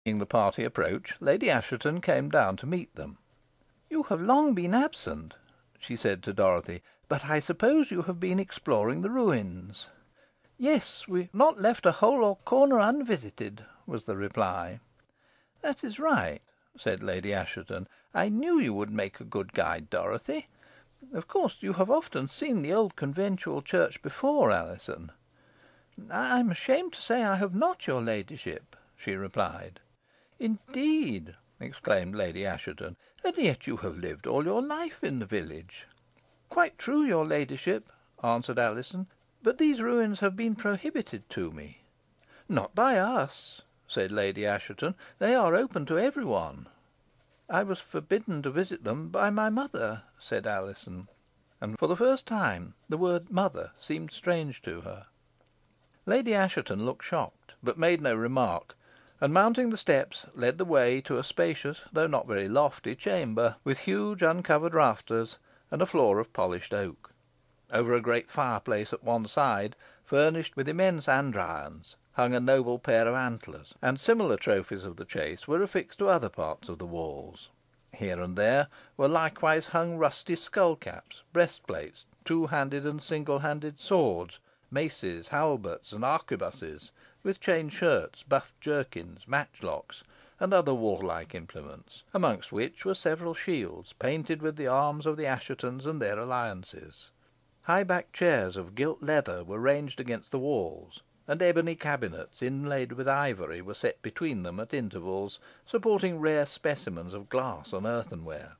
Seeing the party approach, Lady Assheton came down to meet them. "You have long been absent," she said to Dorothy, "but I suppose you have been exploring the ruins." "Yes, we have not left a hole or corner unvisited," was the reply. "That is right," said Lady Assheton. "I knew you would make a good guide, Dorothy. Of course you have often seen the old conventual church before, Alizon?" "I am ashamed to say I have not, your ladyship," she replied. "Indeed!" exclaimed Lady Assheton. "And yet you have lived all your life in the village." "Quite true, your ladyship," answered Alizon; "but these ruins have been prohibited to me." "Not by us," said Lady Assheton. "They are open to every one." "I was forbidden to visit them by my mother," said Alizon; and for the first time the word mother seemed strange to her. Lady Assheton looked shocked, but made no remark, and mounting the steps, led the way to a spacious, though not very lofty, chamber, with huge uncovered rafters, and a floor of polished oak. Over a great fireplace at one side, furnished with immense andirons, hung a noble pair of antlers, and similar trophies of the chase were affixed to other parts of the walls. Here and there were likewise hung rusty skull caps, breastplates, two handed and single handed swords, maces, halberts, and arquebuses, with chain shirts, buff jerkins, matchlocks, and other warlike implements, amongst which were several shields, painted with the arms of the Asshetons and their alliances. High backed chairs of gilt leather were ranged against the walls, and ebony cabinets, inlaid with ivory, were set between them at intervals, supporting rare specimens of glass and earthenware.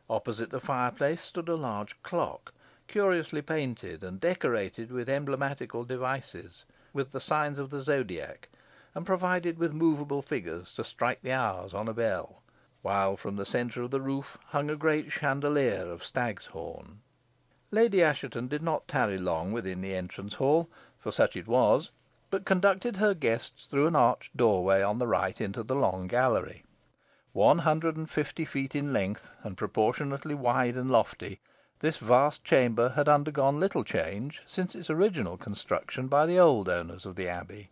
Opposite the fireplace stood a large clock, curiously painted, and decorated with emblematical devices, with the signs of the zodiac, and provided with movable figures to strike the hours on a bell, while from the centre of the roof hung a great chandelier of stag's horn. Lady Assheton did not tarry long within the entrance hall, for such it was, but conducted her guests through an arched doorway on the right into the long gallery. 150 feet in length, and proportionately wide and lofty, this vast chamber had undergone little change since its original construction by the old owners of the abbey.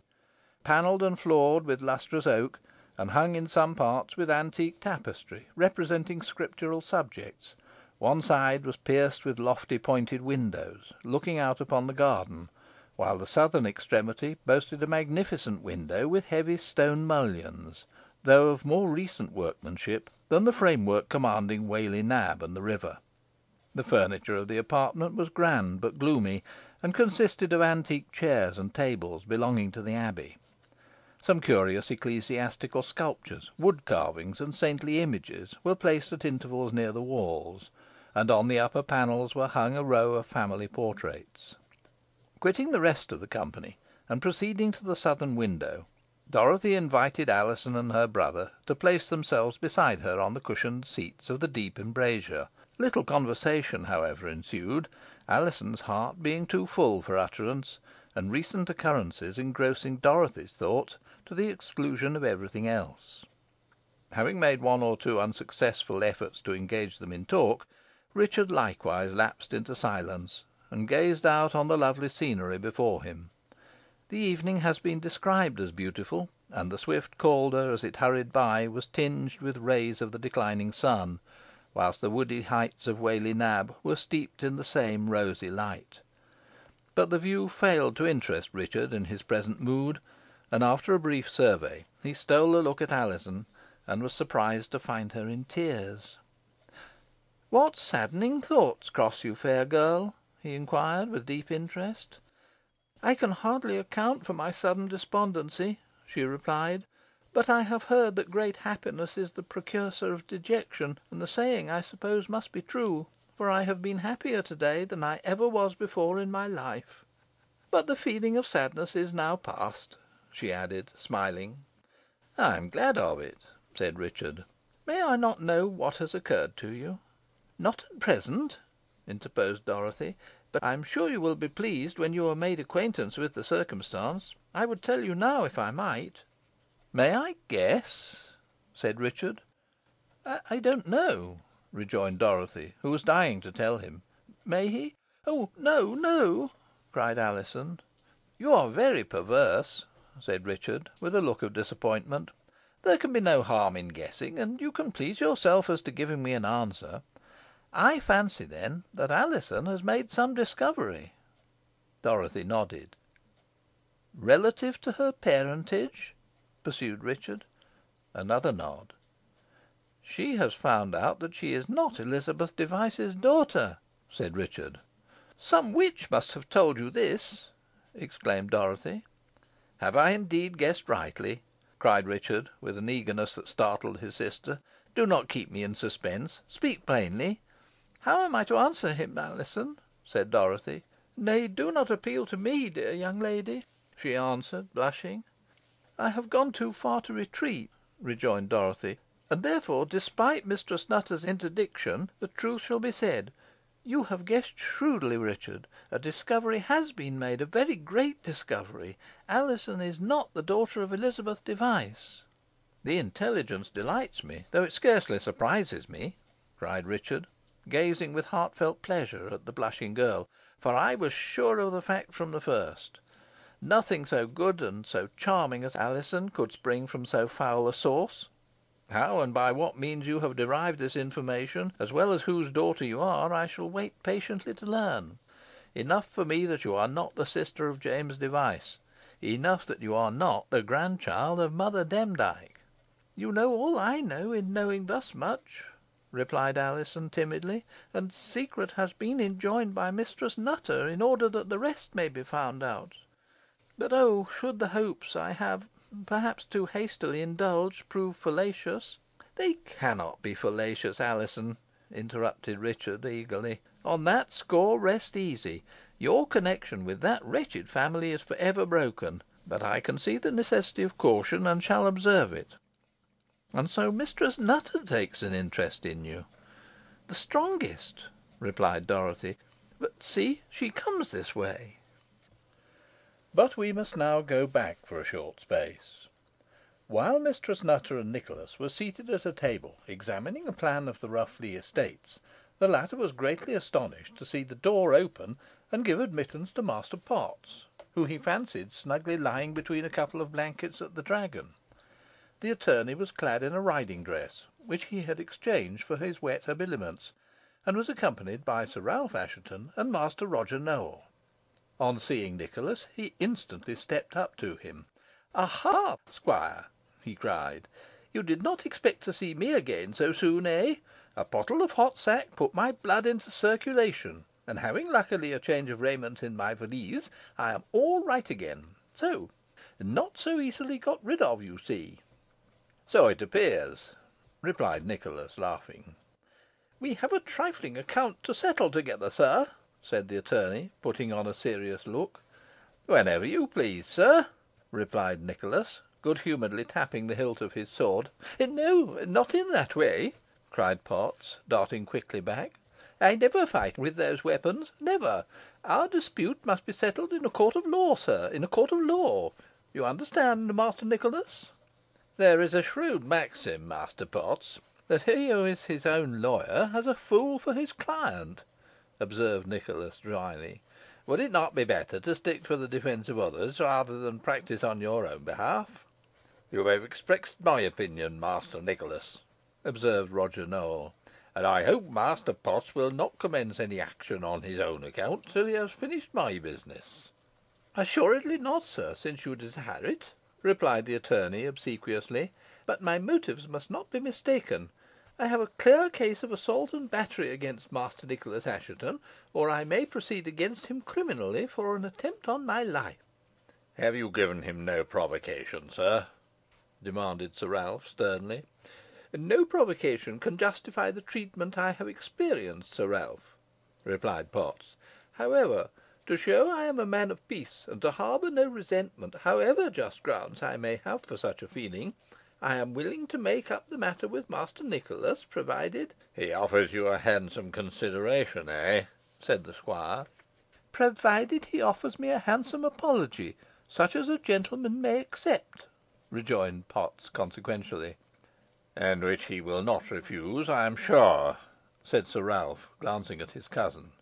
Panelled and floored with lustrous oak, and hung in some parts with antique tapestry, representing scriptural subjects, one side was pierced with lofty pointed windows, looking out upon the garden, while the southern extremity boasted a magnificent window with heavy stone mullions, though of more recent workmanship than the framework commanding Whalley Nab and the river. The furniture of the apartment was grand but gloomy, and consisted of antique chairs and tables belonging to the abbey. Some curious ecclesiastical sculptures, wood carvings, and saintly images, were placed at intervals near the walls, and on the upper panels were hung a row of family portraits. Quitting the rest of the company, and proceeding to the southern window, Dorothy invited Alizon and her brother to place themselves beside her on the cushioned seats of the deep embrasure. Little conversation, however, ensued, Alizon's heart being too full for utterance, and recent occurrences engrossing Dorothy's thoughts to the exclusion of every thing else. Having made one or two unsuccessful efforts to engage them in talk, Richard likewise lapsed into silence, and gazed out on the lovely scenery before him. The evening has been described as beautiful, and the swift Calder, as it hurried by, was tinged with rays of the declining sun, whilst the woody heights of Whalley Nab were steeped in the same rosy light. But the view failed to interest Richard in his present mood, and after a brief survey, he stole a look at Alizon, and was surprised to find her in tears. "What saddening thoughts cross you, fair girl?" he inquired, with deep interest. "I can hardly account for my sudden despondency," she replied; "but I have heard that great happiness is the precursor of dejection, and the saying, I suppose, must be true, for I have been happier to day than I ever was before in my life. But the feeling of sadness is now past," she added, smiling. "I am glad of it," said Richard. "May I not know what has occurred to you?" "Not at present," interposed Dorothy; "but I am sure you will be pleased when you are made acquainted with the circumstance. I would tell you now, if I might." "May I guess?" said Richard. "I don't know," rejoined Dorothy, who was dying to tell him. "May he?" "Oh, no, no!" cried Alizon. "You are very perverse," said Richard, with a look of disappointment. There can be no harm in guessing, and you can please yourself as to giving me an answer. I fancy, then, that Alizon has made some discovery." Dorothy nodded. "Relative to her parentage?" pursued Richard. Another nod. "She has found out that she is not Elizabeth Device's daughter," said Richard. "Some witch must have told you this," exclaimed Dorothy. "Have I indeed guessed rightly?" cried Richard, with an eagerness that startled his sister. "Do not keep me in suspense. Speak plainly." "How am I to answer him, Alizon?" said Dorothy. "Nay, do not appeal to me, dear young lady," she answered, blushing. "I have gone too far to retreat," rejoined Dorothy, "and therefore, despite Mistress Nutter's interdiction, the truth shall be said. You have guessed shrewdly, Richard. A discovery has been made, a very great discovery. Alizon is not the daughter of Elizabeth Device." "The intelligence delights me, though it scarcely surprises me," cried Richard, gazing with heartfelt pleasure at the blushing girl, "for I was sure of the fact from the first. Nothing so good and so charming as Alizon could spring from so foul a source. How and by what means you have derived this information, as well as whose daughter you are, I shall wait patiently to learn. Enough for me that you are not the sister of James Device. Enough that you are not the grandchild of Mother Demdike." "You know all I know, in knowing thus much," replied Alizon, timidly, "and secret has been enjoined by Mistress Nutter, in order that the rest may be found out. But oh! should the hopes I have, perhaps too hastily indulged, prove fallacious " "They cannot be fallacious, Alizon," interrupted Richard, eagerly. "On that score rest easy. Your connection with that wretched family is for ever broken. But I can see the necessity of caution, and shall observe it. And so Mistress Nutter takes an interest in you?" "The strongest," replied Dorothy. "But see, she comes this way." But we must now go back for a short space. While Mistress Nutter and Nicholas were seated at a table examining a plan of the Rough Lee estates, the latter was greatly astonished to see the door open and give admittance to Master Potts, who he fancied snugly lying between a couple of blankets at the Dragon. The attorney was clad in a riding dress, which he had exchanged for his wet habiliments, and was accompanied by Sir Ralph Assheton and Master Roger Nowell. On seeing Nicholas, he instantly stepped up to him. "Aha, squire!" he cried, "you did not expect to see me again so soon, eh? A pottle of hot sack put my blood into circulation, and having luckily a change of raiment in my valise, I am all right again. So, not so easily got rid of, you see." "So it appears," replied Nicholas, laughing. "We have a trifling account to settle together, sir," said the attorney, putting on a serious look. "Whenever you please, sir," replied Nicholas, good humouredly tapping the hilt of his sword. "No, not in that way," cried Potts, darting quickly back. "I never fight with those weapons never. Our dispute must be settled in a court of law, sir in a court of law. You understand, Master Nicholas?" "There is a shrewd maxim, Master Potts, that he who is his own lawyer has a fool for his client," observed Nicholas, drily. "Would it not be better to stick to the defence of others, rather than practise on your own behalf?" "You have expressed my opinion, Master Nicholas," observed Roger Nowell, "and I hope Master Potts will not commence any action on his own account till he has finished my business." "Assuredly not, sir, since you desire it," replied the attorney, obsequiously; "but my motives must not be mistaken. I have a clear case of assault and battery against Master Nicholas Assheton, or I may proceed against him criminally for an attempt on my life." "Have you given him no provocation, sir?" demanded Sir Ralph, sternly. "No provocation can justify the treatment I have experienced, Sir Ralph," replied Potts. "However, to show I am a man of peace, and to harbour no resentment, however just grounds I may have for such a feeling, I am willing to make up the matter with Master Nicholas, provided " "He offers you a handsome consideration, eh?" said the squire. "Provided he offers me a handsome apology, such as a gentleman may accept," rejoined Potts, consequentially. "And which he will not refuse, I am sure," said Sir Ralph, glancing at his cousin.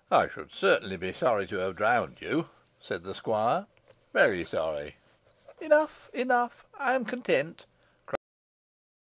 "I should certainly be sorry to have drowned you," said the squire "very sorry." "Enough, enough. I am content.